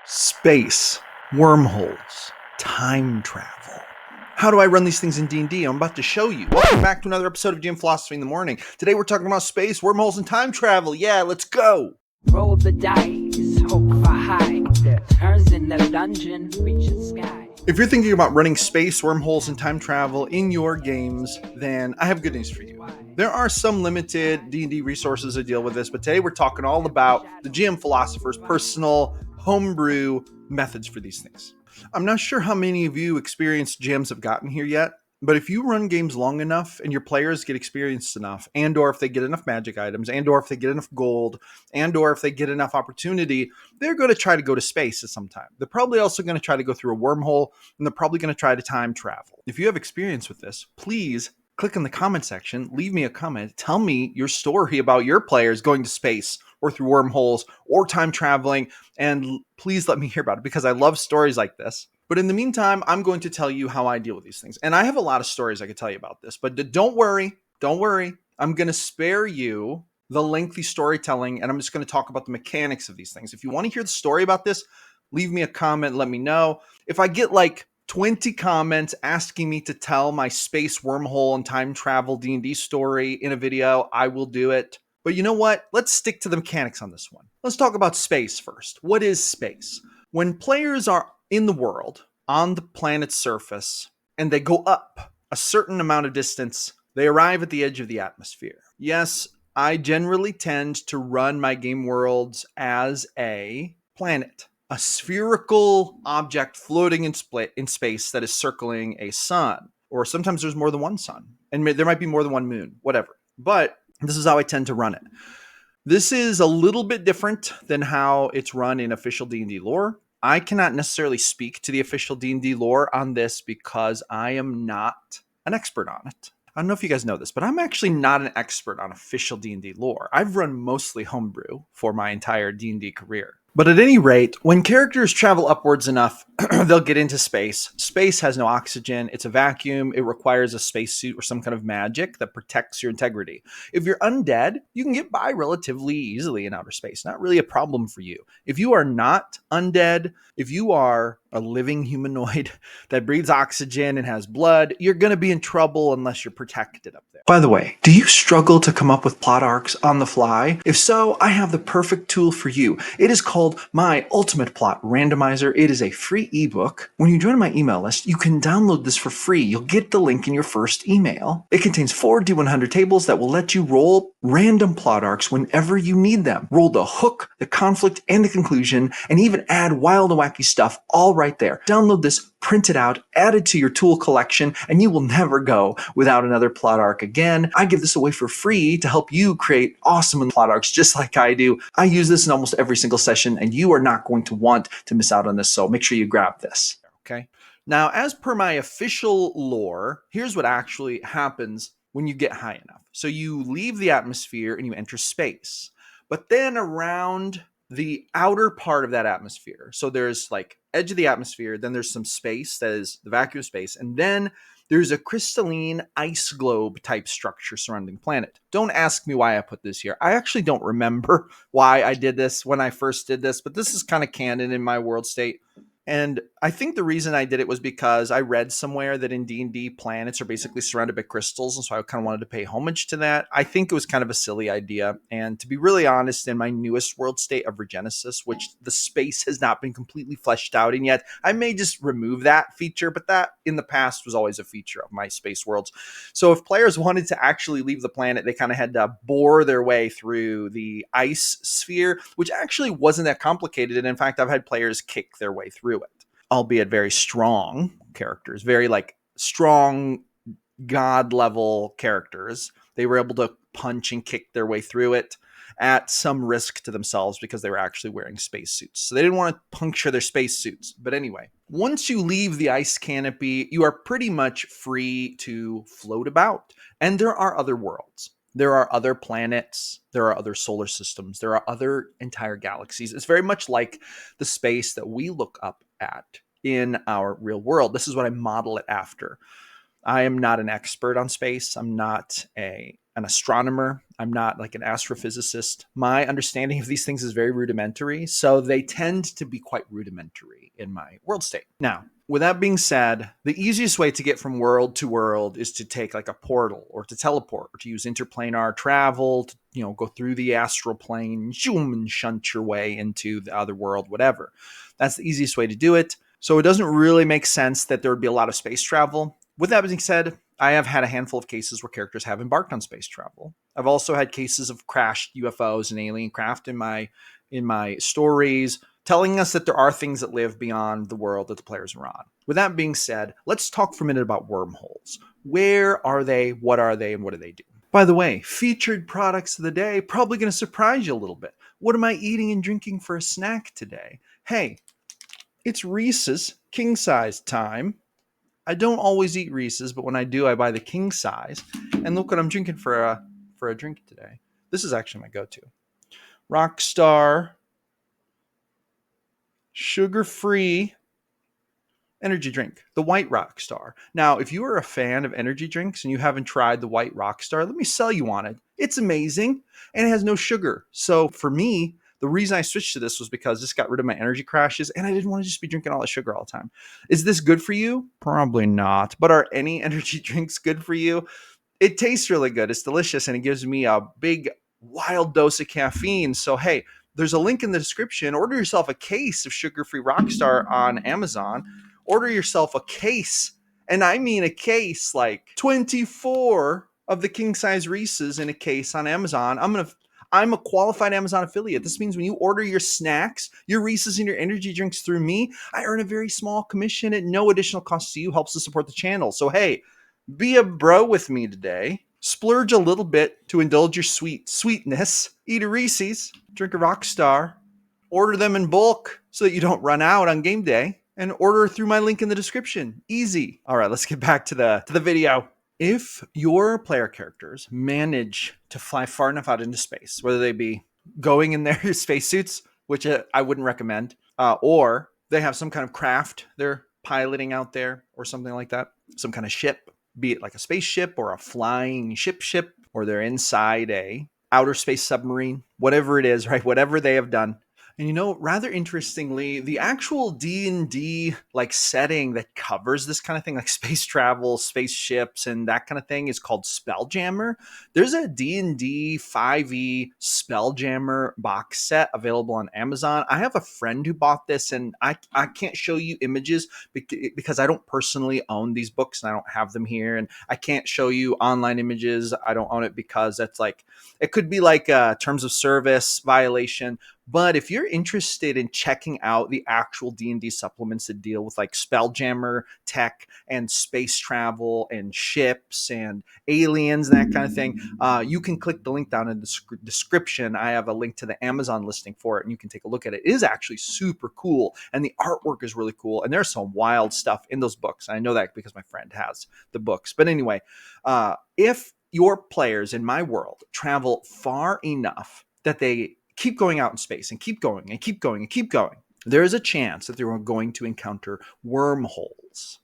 Space, wormholes, time travel. How do I run these things in D&D? I'm about to show you. Welcome back to another episode of GM Philosophy in the Morning. Today we're talking about space, wormholes, and time travel. Yeah, let's go. Roll the dice, hope for high. Turns in the dungeon, reach the sky. If you're thinking about running space, wormholes, and time travel in your games, then I have good news for you. There are some limited D&D resources that deal with this, but today we're talking all about the GM Philosopher's personal homebrew methods for these things. I'm not sure how many of you experienced GMs have gotten here yet, but if you run games long enough and your players get experienced enough, and or if they get enough magic items, and or if they get enough gold, and or if they get enough opportunity, they're going to try to go to space at some time. They're probably also going to try to go through a wormhole, and they're probably going to try to time travel. If you have experience with this, please click in the comment section, leave me a comment, tell me your story about your players going to space or through wormholes or time traveling, and please let me hear about it because I love stories like this. But in the meantime, I'm going to tell you how I deal with these things. And I have a lot of stories I could tell you about this, but don't worry. I'm going to spare you the lengthy storytelling, and I'm just going to talk about the mechanics of these things. If you want to hear the story about this, leave me a comment, let me know. If I get like 20 comments asking me to tell my space wormhole and time travel D&D story in a video, I will do it. But you know what? Let's stick to the mechanics on this one. Let's talk about space first. What is space? When players are in the world, on the planet's surface, and they go up a certain amount of distance, they arrive at the edge of the atmosphere. Yes, I generally tend to run my game worlds as a planet, a spherical object floating in space that is circling a sun. Or sometimes there's more than one sun, and there might be more than one moon, whatever. But this is how I tend to run it. This is a little bit different than how it's run in official D&D lore. I cannot necessarily speak to the official D&D lore on this because I am not an expert on it. I don't know if you guys know this, but I'm actually not an expert on official D&D lore. I've run mostly homebrew for my entire D&D career. But at any rate, when characters travel upwards enough, they'll get into space. Space has no oxygen. It's a vacuum. It requires a spacesuit or some kind of magic that protects your integrity. If you're undead, you can get by relatively easily in outer space. Not really a problem for you. If you are not undead, if you are a living humanoid that breathes oxygen and has blood, you're going to be in trouble unless you're protected up there. By the way, do you struggle to come up with plot arcs on the fly? If so, I have the perfect tool for you. It is called my Ultimate Plot Randomizer. It is a free ebook. When you join my email list, you can download this for free. You'll get the link in your first email. It contains 4 D100 tables that will let you roll random plot arcs whenever you need them. Roll the hook, the conflict, and the conclusion, and even add wild and wacky stuff all right there. Download this, print it out, add it to your tool collection, and you will never go without another plot arc again. I give this away for free to help you create awesome plot arcs just like I do. I use this in almost every single session, and you are not going to want to miss out on this, so make sure you grab this. Okay. Now, as per my official lore, here's what actually happens when you get high enough. So you leave the atmosphere and you enter space. But then around the outer part of that atmosphere, so there's like edge of the atmosphere, then there's some space that is the vacuum space, and then there's a crystalline ice globe type structure surrounding the planet. Don't ask me why I put this here. I actually don't remember why I did this when I first did this, but this is kind of canon in my world state. And I think the reason I did it was because I read somewhere that in D&D planets are basically surrounded by crystals. And so I kind of wanted to pay homage to that. I think it was kind of a silly idea. And to be really honest, in my newest world state of Regenesis, which the space has not been completely fleshed out in yet, I may just remove that feature. But that in the past was always a feature of my space worlds. So if players wanted to actually leave the planet, they kind of had to bore their way through the ice sphere, which actually wasn't that complicated. And in fact, I've had players kick their way through it, albeit very strong characters, very like strong god level characters. They were able to punch and kick their way through it at some risk to themselves because they were actually wearing spacesuits. So they didn't want to puncture their spacesuits. But anyway, once you leave the ice canopy, you are pretty much free to float about. And there are other worlds. There are other planets. There are other solar systems. There are other entire galaxies. It's very much like the space that we look up at in our real world. This is what I model it after. I am not an expert on space. I'm not a an astronomer. I'm not like an astrophysicist. My understanding of these things is very rudimentary. So they tend to be quite rudimentary in my world state. Now, with that being said, the easiest way to get from world to world is to take like a portal or to teleport or to use interplanar travel to, go through the astral plane, zoom, and shunt your way into the other world, whatever. That's the easiest way to do it. So it doesn't really make sense that there would be a lot of space travel. With that being said, I have had a handful of cases where characters have embarked on space travel. I've also had cases of crashed UFOs and alien craft in my stories, telling us that there are things that live beyond the world that the players are on. With that being said, let's talk for a minute about wormholes. Where are they? What are they? And what do they do? By the way, featured products of the day, probably going to surprise you a little bit. What am I eating and drinking for a snack today? Hey, it's Reese's king size time. I don't always eat Reese's, but when I do, I buy the king size. And look what I'm drinking for a drink today. This is actually my go-to. Rockstar, sugar-free energy drink, the White Rockstar. Now, if you are a fan of energy drinks and you haven't tried the White Rockstar, let me sell you on it. It's amazing, and it has no sugar. So for me, the reason I switched to this was because this got rid of my energy crashes, and I didn't want to just be drinking all the sugar all the time. Is this good for you? Probably not. But are any energy drinks good for you? It tastes really good. It's delicious, and it gives me a big, wild dose of caffeine. So, hey, there's a link in the description. Order yourself a case of sugar-free Rockstar on Amazon. Order yourself a case, and I mean a case, like 24 of the king-size Reese's in a case on Amazon. I'm a qualified Amazon affiliate. This means when you order your snacks, your Reese's and your energy drinks through me, I earn a very small commission at no additional cost to you. Helps to support the channel. So, hey, be a bro with me today. Splurge a little bit to indulge your sweetness. Eat a Reese's, drink a Rockstar, order them in bulk so that you don't run out on game day, and order through my link in the description. Easy. All right, let's get back to the video. If your player characters manage to fly far enough out into space, whether they be going in their spacesuits, which I wouldn't recommend, or they have some kind of craft they're piloting out there or something like that, some kind of ship, be it like a spaceship or a flying ship, or they're inside a outer space submarine, whatever it is, right? Whatever they have done. And rather interestingly, the actual D&D like setting that covers this kind of thing, like space travel, spaceships, and that kind of thing is called Spelljammer. There's a D&D 5e Spelljammer box set available on Amazon. I have a friend who bought this, and I can't show you images because I don't personally own these books and I don't have them here. And I can't show you online images. I don't own it because that's like, it could be like a terms of service violation. But if you're interested in checking out the actual D&D supplements that deal with like Spelljammer tech and space travel and ships and aliens and that kind of thing, you can click the link down in the description. I have a link to the Amazon listing for it, and you can take a look at it. It is actually super cool, and the artwork is really cool, and there's some wild stuff in those books. I know that because my friend has the books. But anyway, if your players in my world travel far enough that they keep going out in space and keep going and keep going and keep going, there is a chance that they're going to encounter wormholes.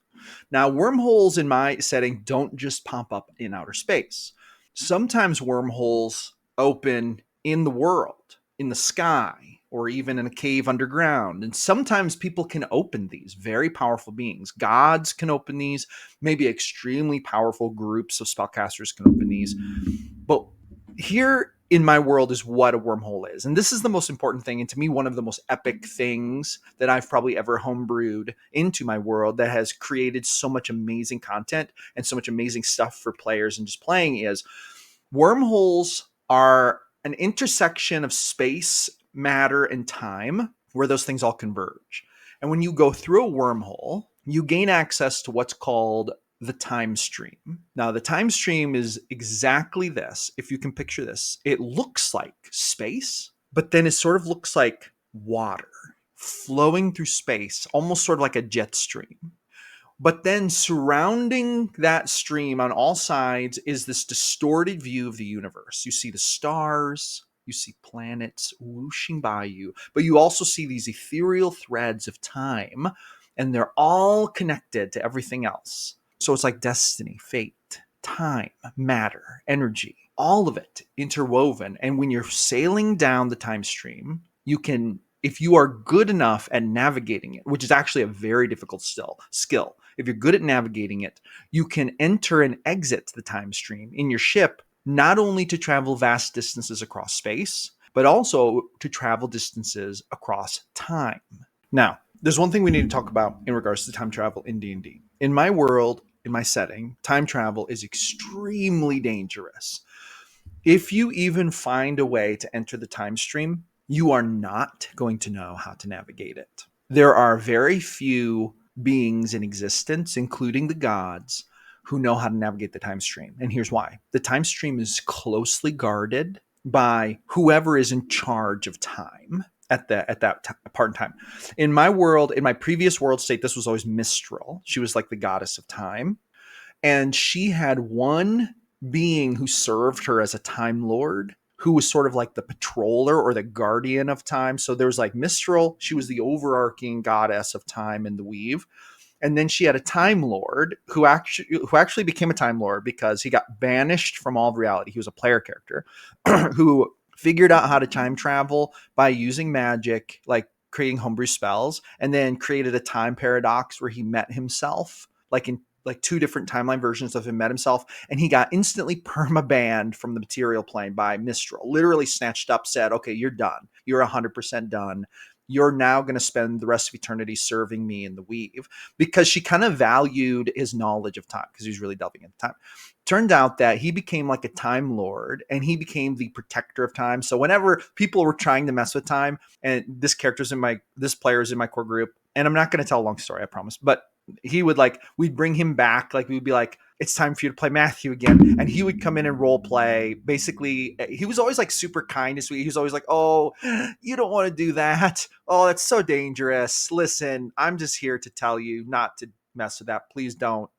Now, wormholes in my setting don't just pop up in outer space. Sometimes wormholes open in the world, in the sky, or even in a cave underground. And sometimes people can open these, very powerful beings. Gods can open these. Maybe extremely powerful groups of spellcasters can open these. But here in my world is what a wormhole is. And this is the most important thing. And to me, one of the most epic things that I've probably ever homebrewed into my world that has created so much amazing content and so much amazing stuff for players and just playing is wormholes are an intersection of space, matter, and time where those things all converge. And when you go through a wormhole, you gain access to what's called the time stream. Now, the time stream is exactly this. If you can picture this, it looks like space, but then it sort of looks like water flowing through space, almost sort of like a jet stream. But then surrounding that stream on all sides is this distorted view of the universe. You see the stars, you see planets whooshing by you, but you also see these ethereal threads of time, and they're all connected to everything else. So it's like destiny, fate, time, matter, energy, all of it interwoven. And when you're sailing down the time stream, you can, if you are good enough at navigating it, which is actually a very difficult skill, if you're good at navigating it, you can enter and exit the time stream in your ship, not only to travel vast distances across space, but also to travel distances across time. Now, there's one thing we need to talk about in regards to time travel in D&D. In my world, in my setting, time travel is extremely dangerous. If you even find a way to enter the time stream, you are not going to know how to navigate it. There are very few beings in existence, including the gods, who know how to navigate the time stream. And here's why. The time stream is closely guarded by whoever is in charge of time at that part in time. In my world, in my previous world state, this was always Mistral. She was like the goddess of time. And she had one being who served her as a time lord, who was sort of like the patroller or the guardian of time. So there was like Mistral, she was the overarching goddess of time in the weave. And then she had a time lord who actually became a time lord because he got banished from all of reality. He was a player character who figured out how to time travel by using magic, like creating homebrew spells, and then created a time paradox where he met himself, like in like two different timeline versions of him met himself, and he got instantly perma-banned from the material plane by Mistral. Literally snatched up, said, okay, you're done. You're 100% done. You're now going to spend the rest of eternity serving me in the weave, because she kind of valued his knowledge of time because he was really delving into time. Turned out that he became like a time lord, and he became the protector of time. So whenever people were trying to mess with time, and this player is in my core group, and I'm not going to tell a long story, I promise, but he would we'd bring him back. Like we'd be like, it's time for you to play Matthew again. And he would come in and role play. Basically, he was always like super kind and sweet. He was always like, oh, you don't want to do that. Oh, that's so dangerous. Listen, I'm just here to tell you not to mess with that. Please don't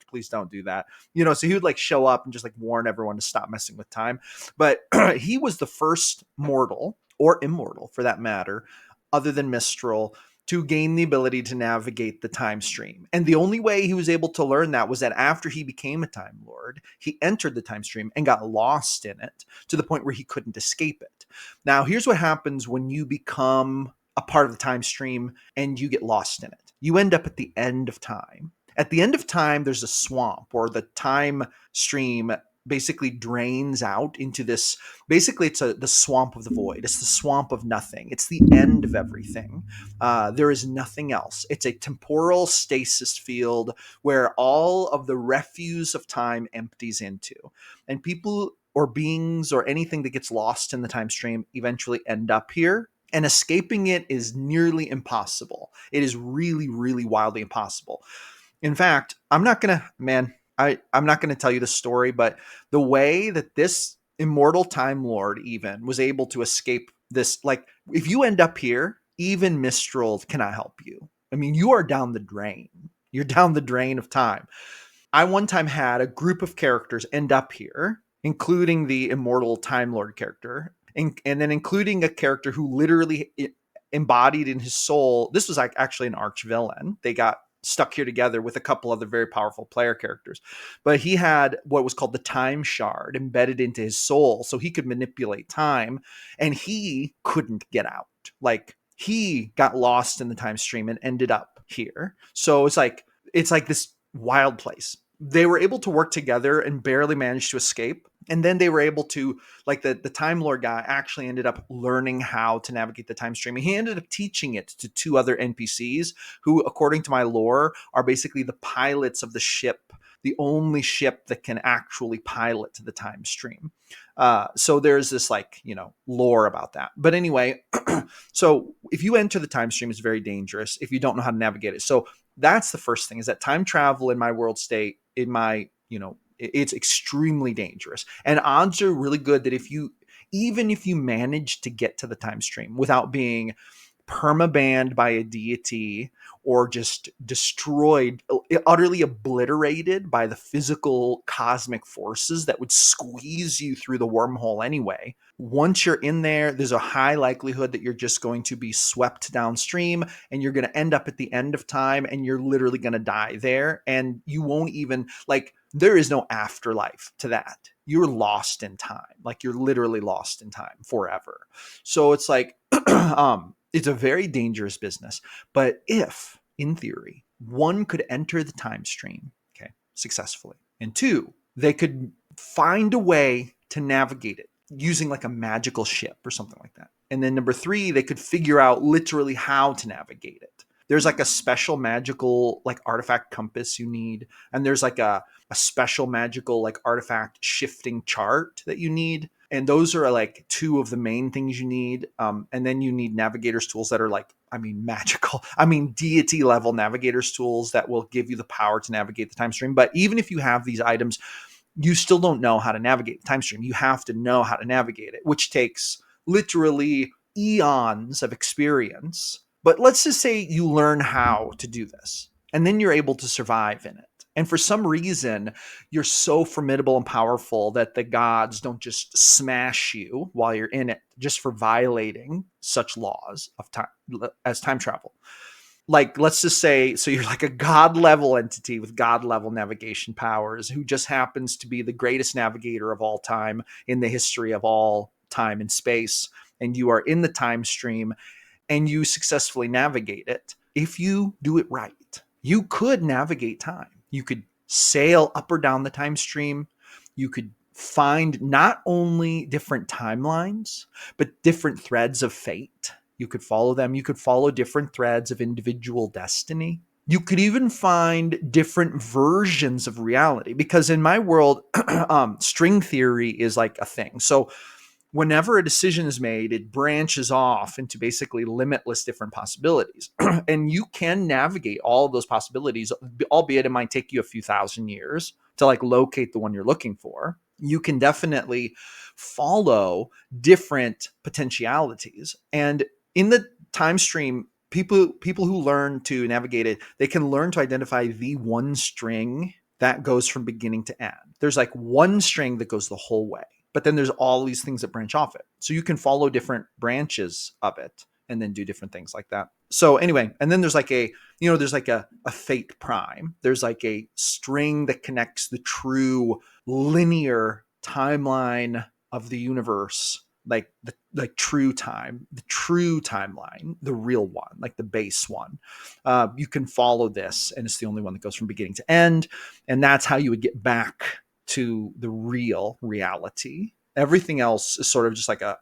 do that. So he would like show up and just like warn everyone to stop messing with time. But he was the first mortal, or immortal for that matter, other than Mistral, to gain the ability to navigate the time stream. And the only way he was able to learn that was that after he became a Time Lord, he entered the time stream and got lost in it to the point where he couldn't escape it. Now, here's what happens when you become a part of the time stream and you get lost in it. You end up at the end of time. At the end of time, there's a swamp, or the time stream basically drains out into this. Basically, it's the swamp of the void. It's the swamp of nothing. It's the end of everything. There is nothing else. It's a temporal stasis field where all of the refuse of time empties into. And people or beings or anything that gets lost in the time stream eventually end up here. And escaping it is nearly impossible. It is really, really wildly impossible. In fact, I'm not going to tell you the story, but the way that this immortal Time Lord even was able to escape this, like, if you end up here, even Mistral cannot help you. I mean, you are down the drain. You're down the drain of time. I one time had a group of characters end up here, including the immortal Time Lord character, and then including a character who literally embodied in his soul. This was like actually an arch villain. They got stuck here together with a couple other very powerful player characters. But he had what was called the time shard embedded into his soul, so he could manipulate time, and he couldn't get out. Like, he got lost in the time stream and ended up here. So it's like this wild place. They were able to work together and barely managed to escape. And then they were able to, like, the Time Lord guy actually ended up learning how to navigate the time stream. And he ended up teaching it to two other NPCs who, according to my lore, are basically the pilots of the ship, the only ship that can actually pilot the time stream. So there's this lore about that. But anyway, so if you enter the time stream, it's very dangerous if you don't know how to navigate it. So that's the first thing, is that time travel in my world state, it's extremely dangerous. And odds are really good that even if you manage to get to the time stream without being permabanned by a deity or just destroyed, utterly obliterated by the physical cosmic forces that would squeeze you through the wormhole anyway. Once you're in there, there's a high likelihood that you're just going to be swept downstream and you're going to end up at the end of time and you're literally going to die there. And you won't even, like, there is no afterlife to that. You're lost in time. Like, you're literally lost in time forever. So it's like, it's a very dangerous business. But if, in theory, one could enter the time stream, okay, successfully, and two, they could find a way to navigate it using like a magical ship or something like that. And then number three, they could figure out literally how to navigate it. There's like a special magical like artifact compass you need. And there's like a special magical like artifact shifting chart that you need. And those are like two of the main things you need. And then you need navigator's tools that are like, magical. Deity level navigator's tools that will give you the power to navigate the time stream. But even if you have these items, you still don't know how to navigate the time stream. You have to know how to navigate it, which takes literally eons of experience. But let's just say you learn how to do this, and then you're able to survive in it. And for some reason, you're so formidable and powerful that the gods don't just smash you while you're in it just for violating such laws of time as time travel. Like, let's just say, so you're like a god level entity with god level navigation powers who just happens to be the greatest navigator of all time in the history of all time and space. And you are in the time stream and you successfully navigate it. If you do it right, you could navigate time. You could sail up or down the time stream. You could find not only different timelines, but different threads of fate. You could follow them. You could follow different threads of individual destiny. You could even find different versions of reality, because in my world, string theory is like a thing. So whenever a decision is made, it branches off into basically limitless different possibilities. And you can navigate all of those possibilities, albeit it might take you a few thousand years to like locate the one you're looking for. You can definitely follow different potentialities. And in the time stream, people who learn to navigate it, they can learn to identify the one string that goes from beginning to end. There's like one string that goes the whole way, but then there's all these things that branch off it. So you can follow different branches of it and then do different things like that. So anyway, and then there's like there's like a fate prime. There's like a string that connects the true linear timeline of the universe, like the true time, the true timeline, the real one, like the base one. You can follow this, and it's the only one that goes from beginning to end. And that's how you would get back to the real reality. Everything else is sort of just like a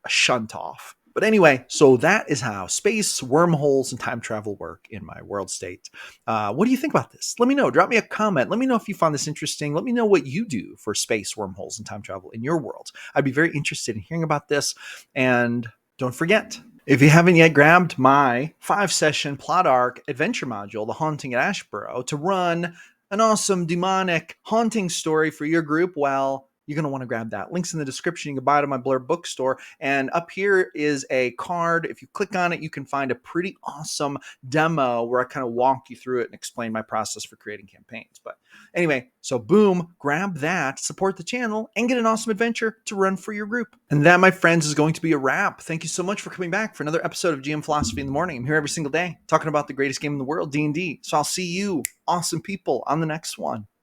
shunt off. But anyway, so that is how space, wormholes, and time travel work in my world state. What do you think about this? Let me know. Drop me a comment. Let me know if you found this interesting. Let me know what you do for space, wormholes, and time travel in your world. I'd be very interested in hearing about this. And don't forget, if you haven't yet grabbed my 5-session plot arc adventure module, The Haunting at Ashburrow, to run an awesome demonic haunting story for your group, well, you're going to want to grab that. Links in the description. You can buy it at my Blurb bookstore. And up here is a card. If you click on it, you can find a pretty awesome demo where I kind of walk you through it and explain my process for creating campaigns. But anyway, so boom, grab that, support the channel, and get an awesome adventure to run for your group. And that, my friends, is going to be a wrap. Thank you so much for coming back for another episode of GM Philosophy in the Morning. I'm here every single day talking about the greatest game in the world, D&D. So I'll see you, awesome people, on the next one.